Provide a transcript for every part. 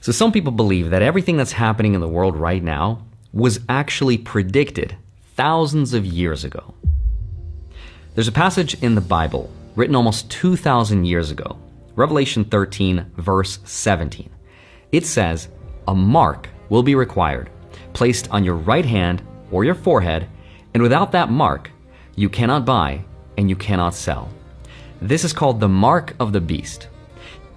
So some people believe that everything that's happening in the world right now was actually predicted thousands of years ago. There's a passage in the Bible written almost 2,000 years ago, Revelation 13, verse 17. It says, "A mark will be required, placed on your right hand or your forehead, and without that mark, you cannot buy and you cannot sell." This is called the mark of the beast.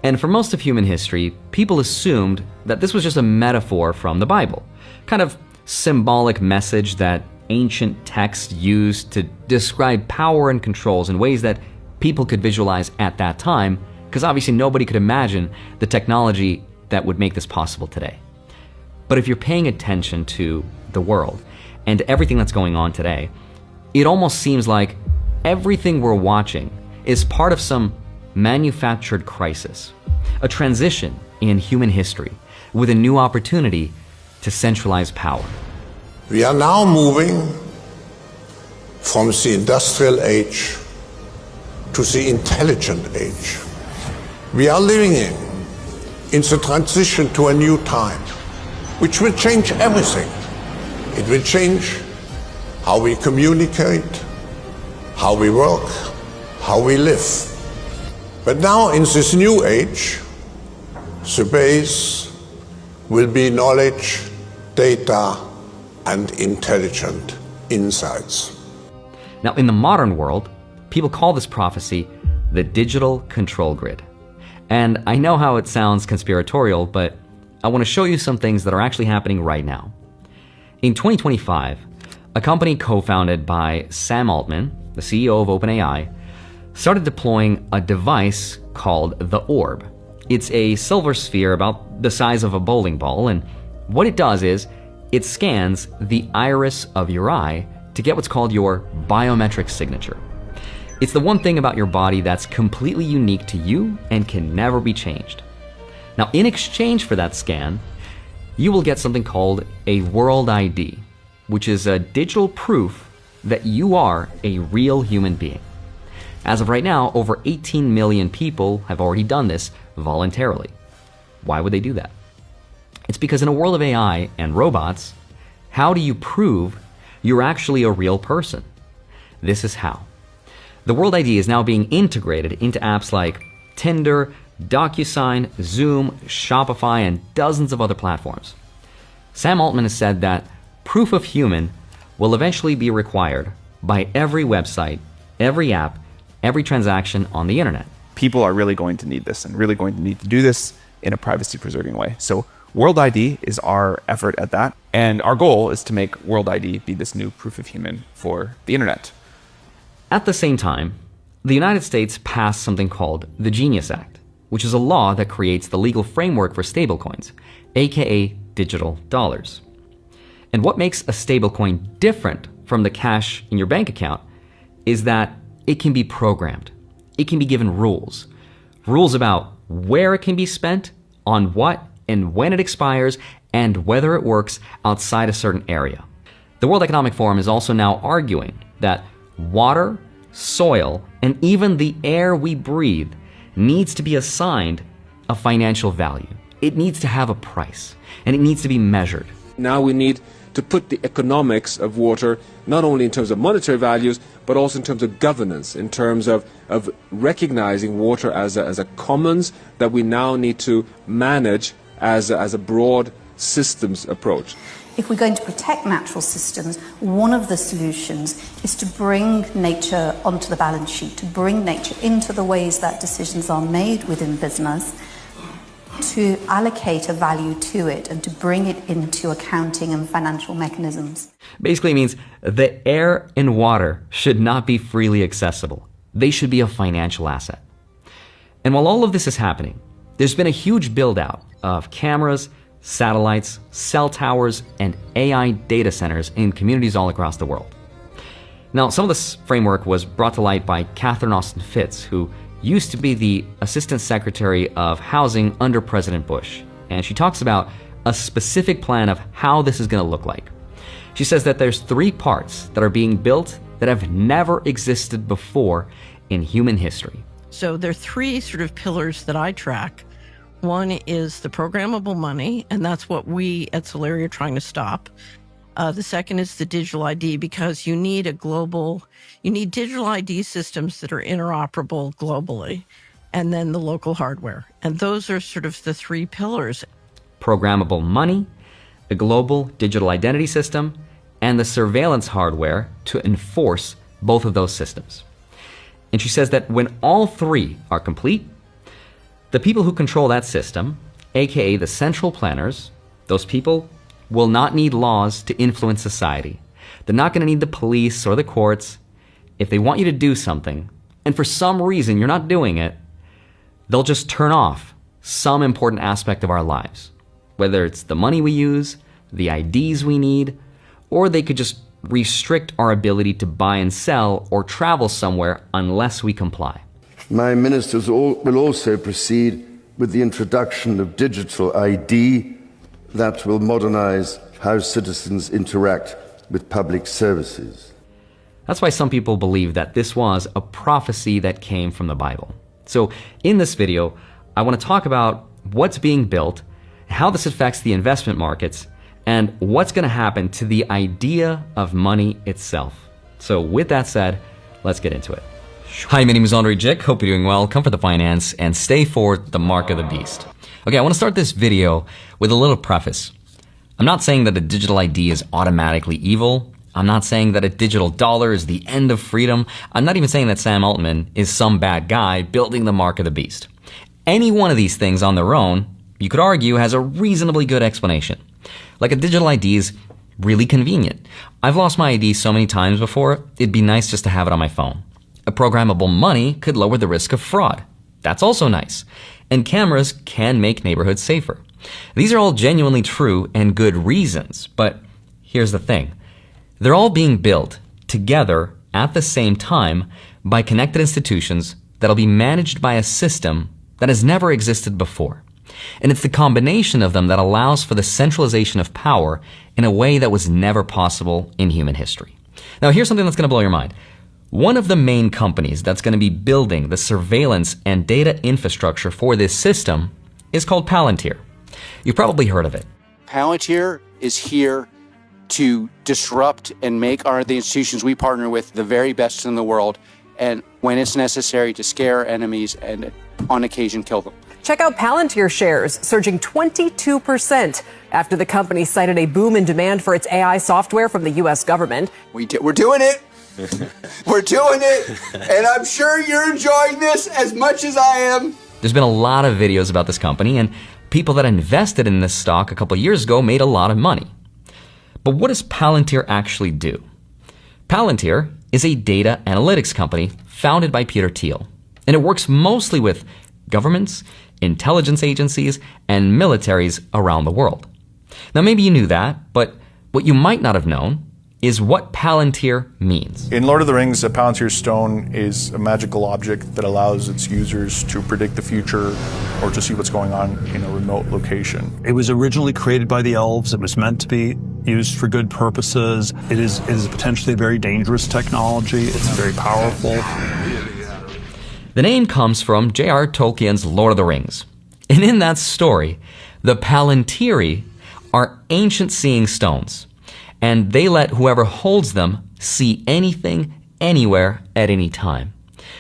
And for most of human history, people assumed that this was just a metaphor from the Bible, kind of symbolic message that ancient texts used to describe power and controls in ways that people could visualize at that time, because obviously nobody could imagine the technology that would make this possible today. But if you're paying attention to the world and everything that's going on today, it almost seems like everything we're watching is part of some manufactured crisis, a transition in human history with a new opportunity to centralize power. We are now moving from the industrial age to the intelligent age. We are living in the transition to a new time, which will change everything. It will change how we communicate, how we work, how we live. But now in this new age, the base will be knowledge, data, and intelligent insights. Now, in the modern world, people call this prophecy the digital control grid. And I know how it sounds conspiratorial, but I want to show you some things that are actually happening right now. In 2025, a company co-founded by Sam Altman, the CEO of OpenAI, started deploying a device called the Orb. It's a silver sphere about the size of a bowling ball, and what it does is it scans the iris of your eye to get what's called your biometric signature. It's the one thing about your body that's completely unique to you and can never be changed. Now, in exchange for that scan, you will get something called a World ID, which is a digital proof that you are a real human being. As of right now, over 18 million people have already done this voluntarily. Why would they do that? It's because in a world of AI and robots, how do you prove you're actually a real person? This is how. The World ID is now being integrated into apps like Tinder, DocuSign, Zoom, Shopify, and dozens of other platforms. Sam Altman has said that proof of human will eventually be required by every website, every app, every transaction on the internet. People are really going to need this and really going to need to do this in a privacy-preserving way. So World ID is our effort at that. And our goal is to make World ID be this new proof of human for the internet. At the same time, the United States passed something called the Genius Act, which is a law that creates the legal framework for stablecoins, aka digital dollars. And what makes a stablecoin different from the cash in your bank account is that it can be programmed. It can be given rules. Rules about where it can be spent, on what, and when it expires, and whether it works outside a certain area. The World Economic Forum is also now arguing that water, soil, and even the air we breathe needs to be assigned a financial value. It needs to have a price, and it needs to be measured. Now we need to put the economics of water not only in terms of monetary values, but also in terms of governance, in terms of recognizing water as a commons that we now need to manage as a broad systems approach. If we're going to protect natural systems, one of the solutions is to bring nature onto the balance sheet, to bring nature into the ways that decisions are made within business, to allocate a value to it and to bring it into accounting and financial mechanisms. Basically, it means the air and water should not be freely accessible. They should be a financial asset. And while all of this is happening, there's been a huge build out of cameras, satellites, cell towers, and AI data centers in communities all across the world. Now, some of this framework was brought to light by Catherine Austin Fitts, who used to be the Assistant Secretary of Housing under President Bush. And she talks about a specific plan of how this is going to look like. She says that there's 3 parts that are being built that have never existed before in human history. So there are 3 sort of pillars that I track. One is the programmable money, and that's what we at Solari are trying to stop. The second is the digital ID, because you need digital ID systems that are interoperable globally, and then the local hardware. And those are sort of the three pillars. Programmable money, the global digital identity system, and the surveillance hardware to enforce both of those systems. And she says that when all three are complete, the people who control that system, aka the central planners, those people will not need laws to influence society. They're not going to need the police or the courts. If they want you to do something, and for some reason you're not doing it, they'll just turn off some important aspect of our lives. Whether it's the money we use, the IDs we need, or they could just restrict our ability to buy and sell or travel somewhere unless we comply. My ministers will also proceed with the introduction of digital ID that will modernize how citizens interact with public services. That's why some people believe that this was a prophecy that came from the Bible. So in this video, I want to talk about what's being built, how this affects the investment markets, and what's going to happen to the idea of money itself. So with that said, let's get into it. Hi, my name is Andre Jick. Hope you're doing well. Come for the finance and stay for the mark of the beast. Okay, I want to start this video with a little preface. I'm not saying that a digital ID is automatically evil. I'm not saying that a digital dollar is the end of freedom. I'm not even saying that Sam Altman is some bad guy building the mark of the beast. Any one of these things on their own, you could argue, has a reasonably good explanation. Like a digital ID is really convenient. I've lost my ID so many times before, it'd be nice just to have it on my phone. A programmable money could lower the risk of fraud. That's also nice. And cameras can make neighborhoods safer. These are all genuinely true and good reasons, but here's the thing. They're all being built together at the same time by connected institutions that'll be managed by a system that has never existed before. And it's the combination of them that allows for the centralization of power in a way that was never possible in human history. Now, here's something that's going to blow your mind. One of the main companies that's going to be building the surveillance and data infrastructure for this system is called Palantir. You've probably heard of it. Palantir is here to disrupt and make the institutions we partner with the very best in the world, and when it's necessary, to scare enemies and on occasion kill them. Check out Palantir shares surging 22% after the company cited a boom in demand for its AI software from the U.S. government. We're doing it. We're doing it. And I'm sure you're enjoying this as much as I am. There's been a lot of videos about this company, and people that invested in this stock a couple of years ago made a lot of money. But what does Palantir actually do? Palantir is a data analytics company founded by Peter Thiel, and it works mostly with governments, intelligence agencies, and militaries around the world. Now, maybe you knew that, but what you might not have known is what Palantir means. In Lord of the Rings, a Palantir stone is a magical object that allows its users to predict the future or to see what's going on in a remote location. It was originally created by the elves. It was meant to be used for good purposes. It is potentially a very dangerous technology. It's very powerful. The name comes from J.R. Tolkien's Lord of the Rings. And in that story, the Palantiri are ancient seeing stones, and they let whoever holds them see anything, anywhere, at any time.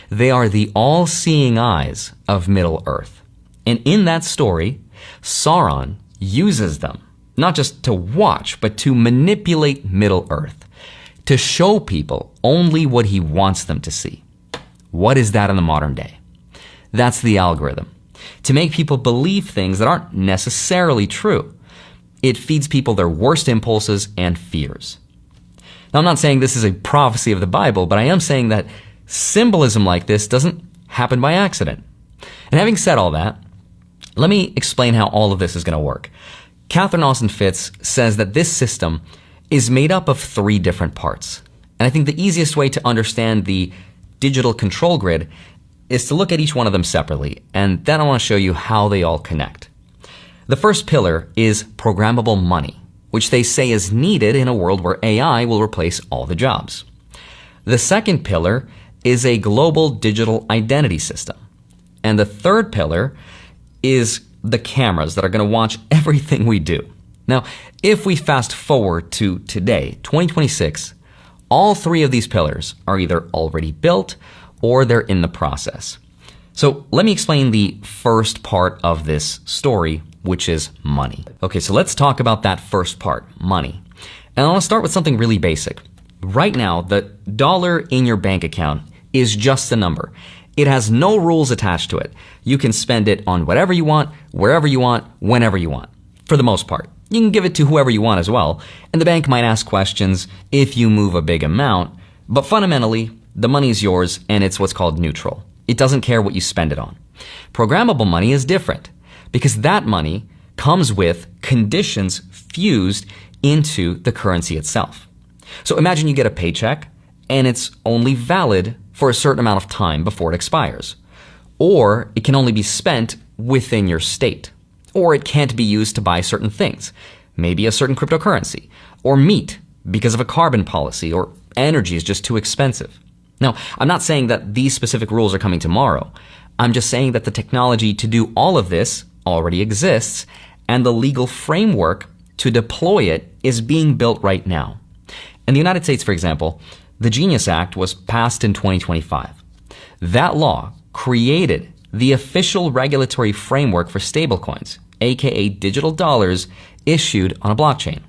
They are the all-seeing eyes of Middle-earth. And in that story, Sauron uses them, not just to watch, but to manipulate Middle-earth, to show people only what he wants them to see. What is that in the modern day? That's the algorithm. To make people believe things that aren't necessarily true. It feeds people their worst impulses and fears. Now, I'm not saying this is a prophecy of the Bible, but I am saying that symbolism like this doesn't happen by accident. And having said all that, let me explain how all of this is going to work. Catherine Austin Fitts says that this system is made up of 3 different parts. And I think the easiest way to understand the digital control grid is to look at each one of them separately, and then I want to show you how they all connect. The first pillar is programmable money, which they say is needed in a world where AI will replace all the jobs. The second pillar is a global digital identity system. And the third pillar is the cameras that are going to watch everything we do. Now, if we fast forward to today, 2026, all three of these pillars are either already built or they're in the process. So let me explain the first part of this story, which is money. Okay, so let's talk about that first part, money. And I want to start with something really basic. Right now, the dollar in your bank account is just a number. It has no rules attached to it. You can spend it on whatever you want, wherever you want, whenever you want, for the most part. You can give it to whoever you want as well, and the bank might ask questions if you move a big amount, but fundamentally, the money is yours and it's what's called neutral. It doesn't care what you spend it on. Programmable money is different because that money comes with conditions fused into the currency itself. So imagine you get a paycheck and it's only valid for a certain amount of time before it expires. Or it can only be spent within your state. Or it can't be used to buy certain things, maybe a certain cryptocurrency, or meat because of a carbon policy, or energy is just too expensive. Now, I'm not saying that these specific rules are coming tomorrow. I'm just saying that the technology to do all of this already exists, and the legal framework to deploy it is being built right now. In the United States, for example, the Genius Act was passed in 2025. That law created the official regulatory framework for stablecoins, aka digital dollars issued on a blockchain.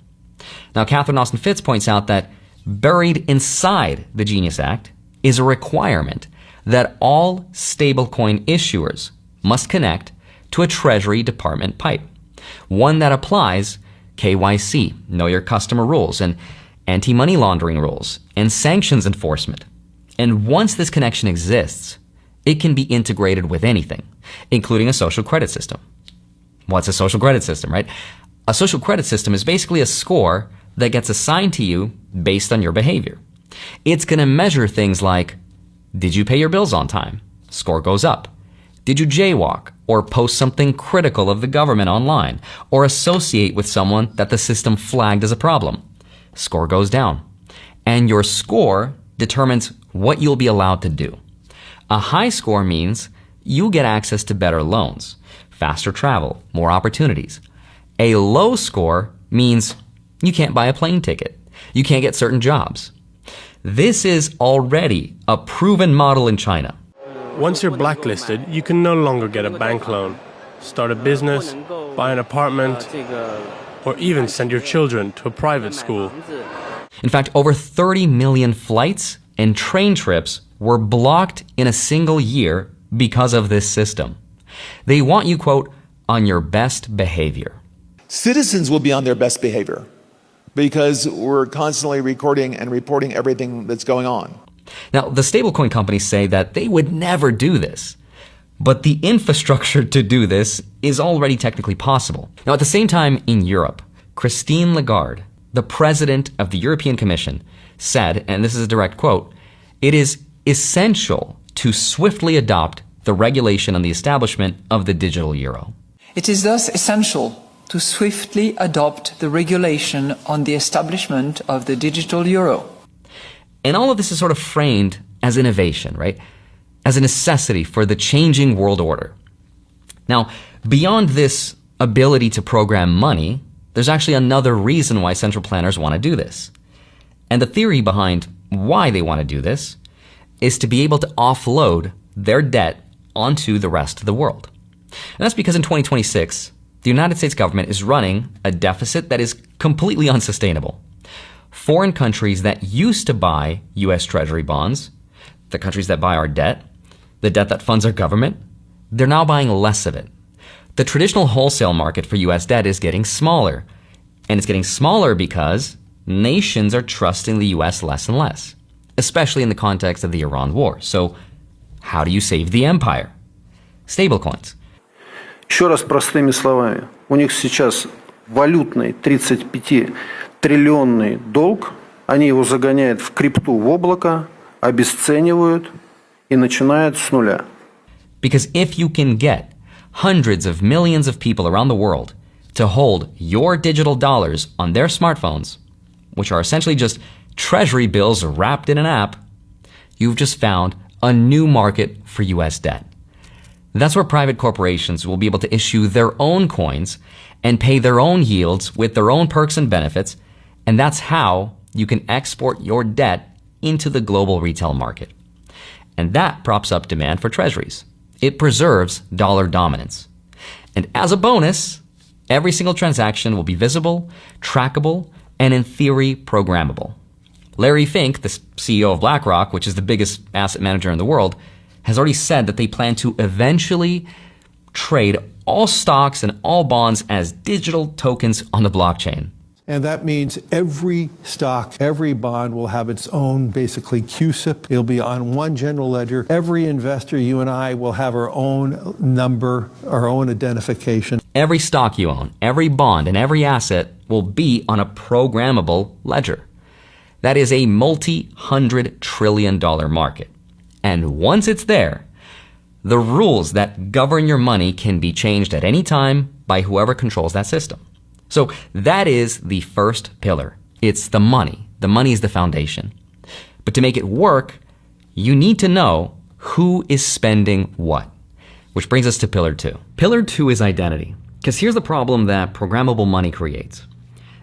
Now, Catherine Austin Fitts points out that buried inside the Genius Act is a requirement that all stablecoin issuers must connect to a Treasury Department pipe, one that applies KYC, know your customer rules, and anti-money laundering rules, and sanctions enforcement. And once this connection exists, it can be integrated with anything, including a social credit system. What's a social credit system, right? A social credit system is basically a score that gets assigned to you based on your behavior. It's going to measure things like, did you pay your bills on time? Score goes up. Did you jaywalk or post something critical of the government online or associate with someone that the system flagged as a problem? Score goes down. And your score determines what you'll be allowed to do. A high score means you get access to better loans, faster travel, more opportunities. A low score means you can't buy a plane ticket. You can't get certain jobs. This is already a proven model in China. Once you're blacklisted, you can no longer get a bank loan, start a business, buy an apartment, or even send your children to a private school. In fact, over 30 million flights and train trips were blocked in a single year because of this system. They want you, quote, on your best behavior. Citizens will be on their best behavior because we're constantly recording and reporting everything that's going on. Now, the stablecoin companies say that they would never do this, but the infrastructure to do this is already technically possible. Now, at the same time in Europe, Christine Lagarde, the president of the European Commission, said, and this is a direct quote, "It is essential to swiftly adopt the regulation on the establishment of the digital euro." It is thus essential to swiftly adopt the regulation on the establishment of the digital euro. And all of this is sort of framed as innovation, right? As a necessity for the changing world order. Now, beyond this ability to program money, there's actually another reason why central planners want to do this. And the theory behind why they want to do this is to be able to offload their debt onto the rest of the world. And that's because in 2026, the United States government is running a deficit that is completely unsustainable. Foreign countries that used to buy U.S. Treasury bonds, the countries that buy our debt, the debt that funds our government, they're now buying less of it. The traditional wholesale market for U.S. debt is getting smaller. And it's getting smaller because nations are trusting the U.S. less and less, especially in the context of the Iran war. So how do you save the empire? Stablecoins. Еще раз простыми словами, у них сейчас валютный 35-триллионный долг, они его загоняют в крипту в облако, обесценивают и начинают с нуля. Because if you can get hundreds of millions of people around the world to hold your digital dollars on their smartphones, which are essentially just treasury bills wrapped in an app, you've just found a new market for U.S. debt. That's where private corporations will be able to issue their own coins and pay their own yields with their own perks and benefits, and that's how you can export your debt into the global retail market. And that props up demand for treasuries. It preserves dollar dominance. And as a bonus, every single transaction will be visible, trackable, and in theory, programmable. Larry Fink, the CEO of BlackRock, which is the biggest asset manager in the world, has already said that they plan to eventually trade all stocks and all bonds as digital tokens on the blockchain. And that means every stock, every bond will have its own, basically, CUSIP. It'll be on one general ledger. Every investor, you and I, will have our own number, our own identification. Every stock you own, every bond, and every asset will be on a programmable ledger. That is a multi-$100 trillion market. And once it's there, the rules that govern your money can be changed at any time by whoever controls that system. So that is the first pillar. It's the money. The money is the foundation. But to make it work, you need to know who is spending what. Which brings us to pillar 2. Pillar 2 is identity. Because here's the problem that programmable money creates.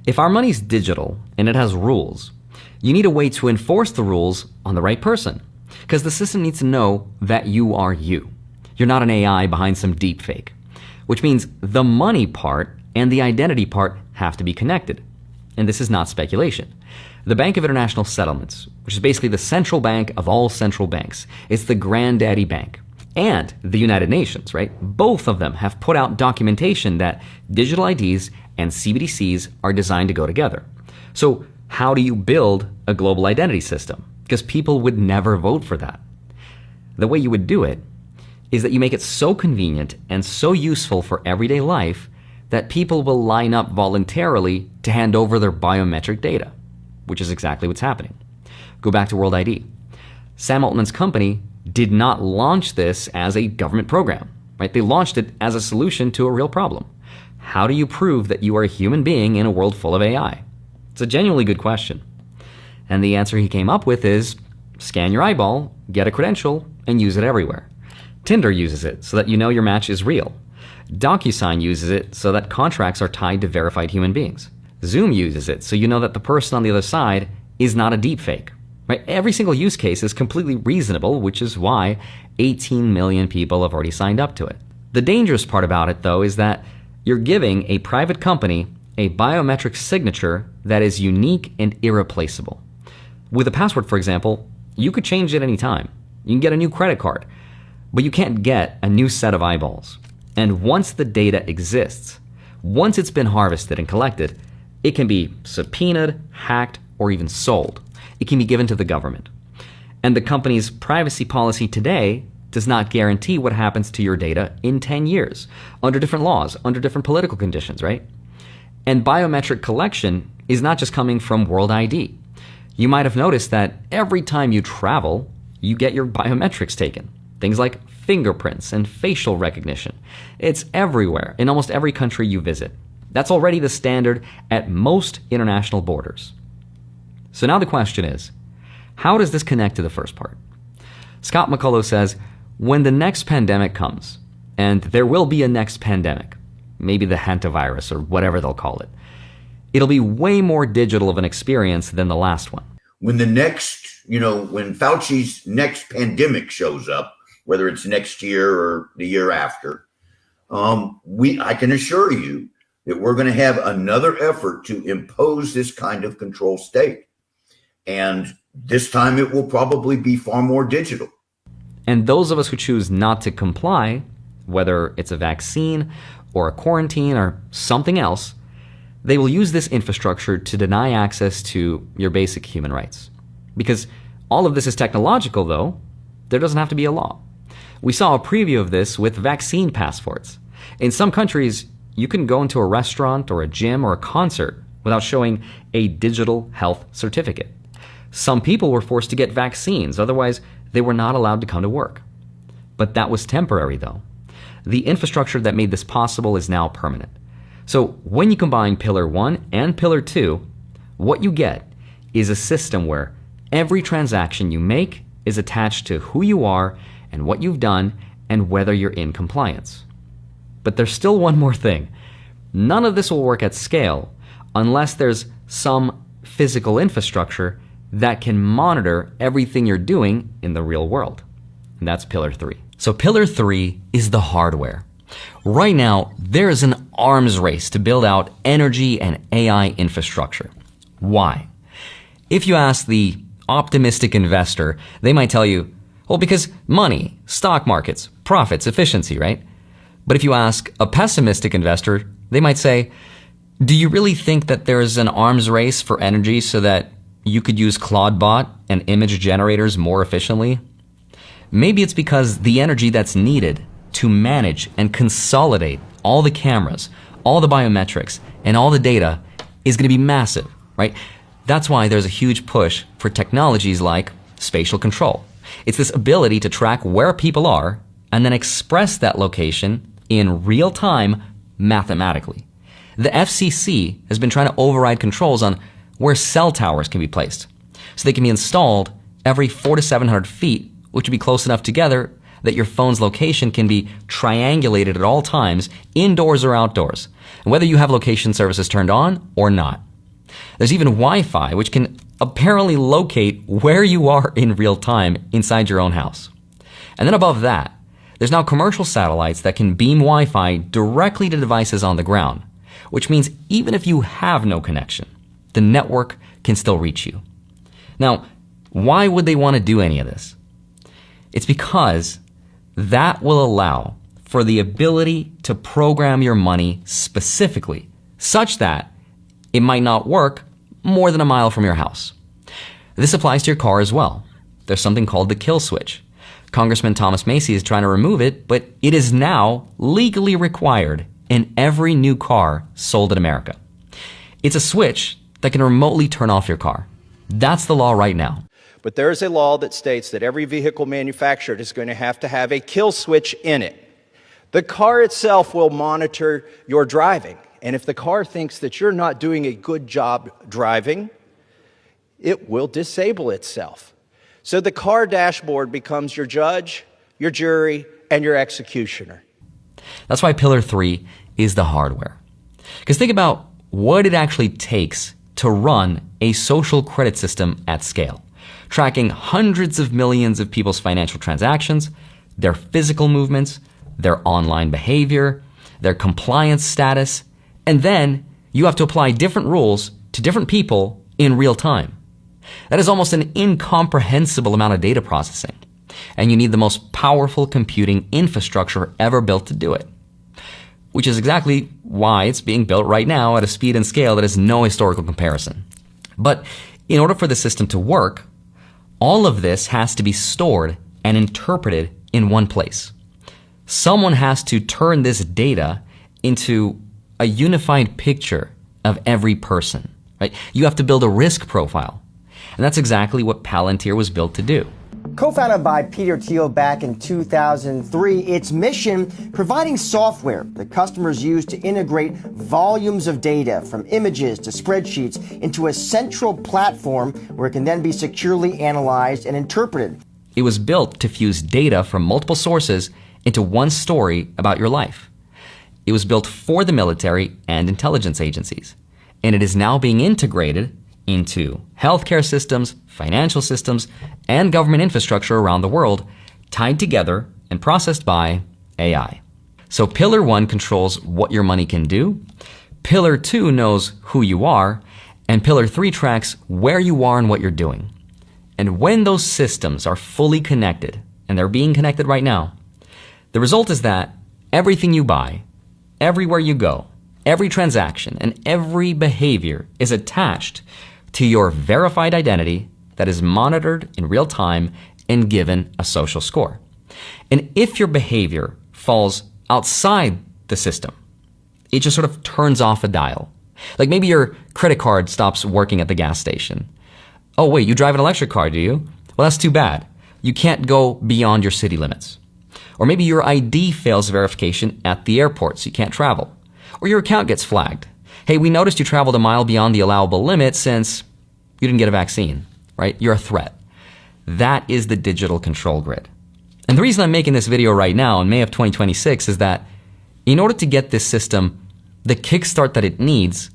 If our money's digital and it has rules, you need a way to enforce the rules on the right person. Because the system needs to know that you are you. You're not an AI behind some deep fake. Which means the money part and the identity part have to be connected. And this is not speculation. The Bank of International Settlements, which is basically the central bank of all central banks, it's the granddaddy bank. And the United Nations, right? Both of them have put out documentation that digital IDs and CBDCs are designed to go together. So how do you build a global identity system? Because people would never vote for that. The way you would do it is that you make it so convenient and so useful for everyday life that people will line up voluntarily to hand over their biometric data, which is exactly what's happening. Go back to World ID. Sam Altman's company did not launch this as a government program, right? They launched it as a solution to a real problem. How do you prove that you are a human being in a world full of AI? It's a genuinely good question. And the answer he came up with is scan your eyeball, get a credential, and use it everywhere. Tinder uses it so that you know your match is real. DocuSign uses it so that contracts are tied to verified human beings. Zoom uses it so you know that the person on the other side is not a deepfake. Right? Every single use case is completely reasonable, which is why 18 million people have already signed up to it. The dangerous part about it, though, is that you're giving a private company a biometric signature that is unique and irreplaceable. With a password, for example, you could change it any time. You can get a new credit card, but you can't get a new set of eyeballs. And once the data exists, once it's been harvested and collected, it can be subpoenaed, hacked, or even sold. It can be given to the government. And the company's privacy policy today does not guarantee what happens to your data in 10 years, under different laws, under different political conditions, right? And biometric collection is not just coming from World ID. You might have noticed that every time you travel, you get your biometrics taken. Things like fingerprints and facial recognition. It's everywhere in almost every country you visit. That's already the standard at most international borders. So now the question is, how does this connect to the first part? Scott McCullough says, when the next pandemic comes, and there will be a next pandemic, maybe the hantavirus or whatever they'll call it, it'll be way more digital of an experience than the last one. When the next, when Fauci's next pandemic shows up, whether it's next year or the year after, I can assure you that we're going to have another effort to impose this kind of control state. And this time it will probably be far more digital. And those of us who choose not to comply, whether it's a vaccine or a quarantine or something else, they will use this infrastructure to deny access to your basic human rights. Because all of this is technological, though, there doesn't have to be a law. We saw a preview of this with vaccine passports. In some countries, you can go into a restaurant or a gym or a concert without showing a digital health certificate. Some people were forced to get vaccines, otherwise they were not allowed to come to work. But that was temporary, though. The infrastructure that made this possible is now permanent. So when you combine Pillar 1 and Pillar 2, what you get is a system where every transaction you make is attached to who you are and what you've done and whether you're in compliance. But there's still one more thing. None of this will work at scale unless there's some physical infrastructure that can monitor everything you're doing in the real world. And that's Pillar 3. So Pillar 3 is the hardware. Right now, there is an arms race to build out energy and AI infrastructure. Why? If you ask the optimistic investor, they might tell you, well, because money, stock markets, profits, efficiency, right? But if you ask a pessimistic investor, they might say, do you really think that there is an arms race for energy so that you could use Claudebot and image generators more efficiently? Maybe it's because the energy that's needed to manage and consolidate all the cameras, all the biometrics, and all the data is going to be massive, right? That's why there's a huge push for technologies like spatial control. It's this ability to track where people are and then express that location in real time mathematically. The FCC has been trying to override controls on where cell towers can be placed, so they can be installed every 400 to 700 feet, which would be close enough together that your phone's location can be triangulated at all times, indoors or outdoors, and whether you have location services turned on or not. There's even Wi-Fi, which can apparently locate where you are in real time inside your own house. And then above that, there's now commercial satellites that can beam Wi-Fi directly to devices on the ground, which means even if you have no connection, the network can still reach you. Now, why would they want to do any of this? It's because that will allow for the ability to program your money specifically, such that it might not work more than a mile from your house. This applies to your car as well. There's something called the kill switch. Congressman Thomas Macy is trying to remove it, but it is now legally required in every new car sold in America. It's a switch that can remotely turn off your car. That's the law right now. But there is a law that states that every vehicle manufactured is going to have a kill switch in it. The car itself will monitor your driving. And if the car thinks that you're not doing a good job driving, it will disable itself. So the car dashboard becomes your judge, your jury, and your executioner. That's why Pillar 3 is the hardware. Because think about what it actually takes to run a social credit system at scale, tracking hundreds of millions of people's financial transactions, their physical movements, their online behavior, their compliance status, and then you have to apply different rules to different people in real time. That is almost an incomprehensible amount of data processing, and you need the most powerful computing infrastructure ever built to do it, which is exactly why it's being built right now at a speed and scale that has no historical comparison. But in order for the system to work, all of this has to be stored and interpreted in one place. Someone has to turn this data into a unified picture of every person, right? You have to build a risk profile. And that's exactly what Palantir was built to do. Co-founded by Peter Thiel back in 2003, its mission, providing software that customers use to integrate volumes of data from images to spreadsheets into a central platform where it can then be securely analyzed and interpreted. It was built to fuse data from multiple sources into one story about your life. It was built for the military and intelligence agencies, and it is now being integrated into healthcare systems, financial systems, and government infrastructure around the world, tied together and processed by AI. So Pillar 1 controls what your money can do, Pillar 2 knows who you are, and Pillar 3 tracks where you are and what you're doing. And when those systems are fully connected, and they're being connected right now, the result is that everything you buy, everywhere you go, every transaction, and every behavior is attached to your verified identity that is monitored in real time and given a social score. And if your behavior falls outside the system, it just sort of turns off a dial. Like maybe your credit card stops working at the gas station. Oh wait, you drive an electric car, do you? Well, that's too bad. You can't go beyond your city limits. Or maybe your ID fails verification at the airport, so you can't travel. Or your account gets flagged. Hey, we noticed you traveled a mile beyond the allowable limit since you didn't get a vaccine, right? You're a threat. That is the digital control grid. And the reason I'm making this video right now in May of 2026 is that in order to get this system the kickstart that it needs,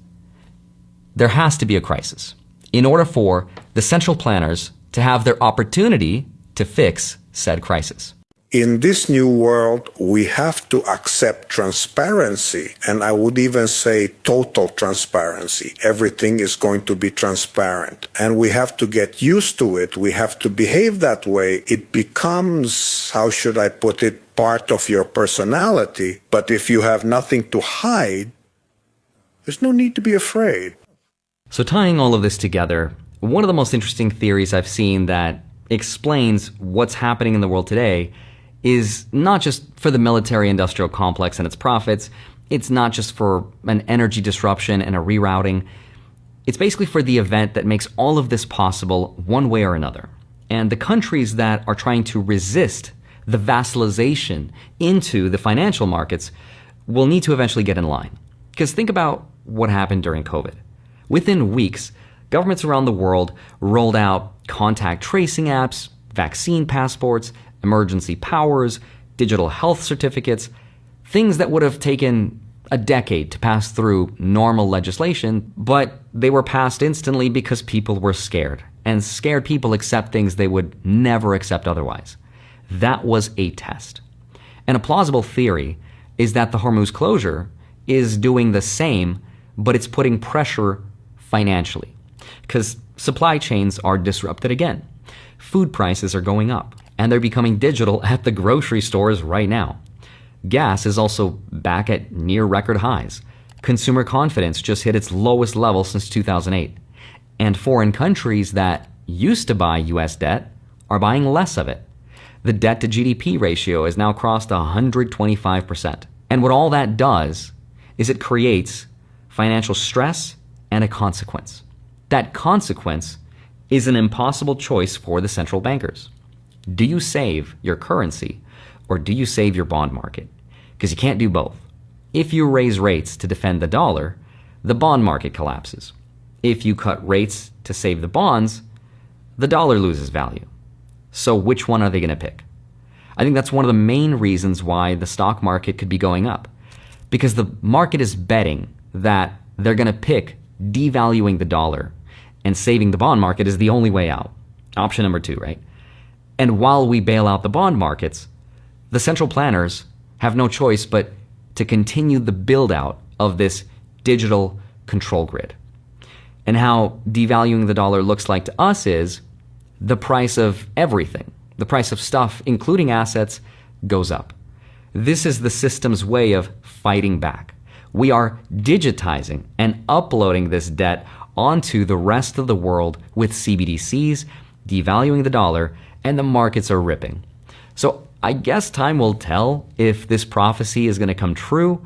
there has to be a crisis in order for the central planners to have their opportunity to fix said crisis. In this new world, we have to accept transparency, and I would even say total transparency. Everything is going to be transparent, and we have to get used to it. We have to behave that way. It becomes, how should I put it, part of your personality. But if you have nothing to hide, there's no need to be afraid. So tying all of this together, one of the most interesting theories I've seen that explains what's happening in the world today is not just for the military-industrial complex and its profits. It's not just for an energy disruption and a rerouting. It's basically for the event that makes all of this possible one way or another. And the countries that are trying to resist the vassalization into the financial markets will need to eventually get in line. Because think about what happened during COVID. Within weeks, governments around the world rolled out contact tracing apps, vaccine passports, emergency powers, digital health certificates, things that would have taken a decade to pass through normal legislation, but they were passed instantly because people were scared. And scared people accept things they would never accept otherwise. That was a test. And a plausible theory is that the Hormuz closure is doing the same, but it's putting pressure financially. Because supply chains are disrupted again. Food prices are going up, and they're becoming digital at the grocery stores right now. Gas is also back at near record highs. Consumer confidence just hit its lowest level since 2008. And foreign countries that used to buy US debt are buying less of it. The debt to GDP ratio has now crossed 125%. And what all that does is it creates financial stress and a consequence. That consequence is an impossible choice for the central bankers. Do you save your currency or do you save your bond market? Because you can't do both. If you raise rates to defend the dollar, the bond market collapses. If you cut rates to save the bonds, the dollar loses value. So which one are they going to pick? I think that's one of the main reasons why the stock market could be going up. Because the market is betting that they're going to pick devaluing the dollar and saving the bond market is the only way out. Option number 2, right? And while we bail out the bond markets, the central planners have no choice but to continue the build out of this digital control grid. And how devaluing the dollar looks like to us is the price of everything, the price of stuff, including assets, goes up. This is the system's way of fighting back. We are digitizing and uploading this debt onto the rest of the world with CBDCs, devaluing the dollar, and the markets are ripping. So I guess time will tell if this prophecy is going to come true.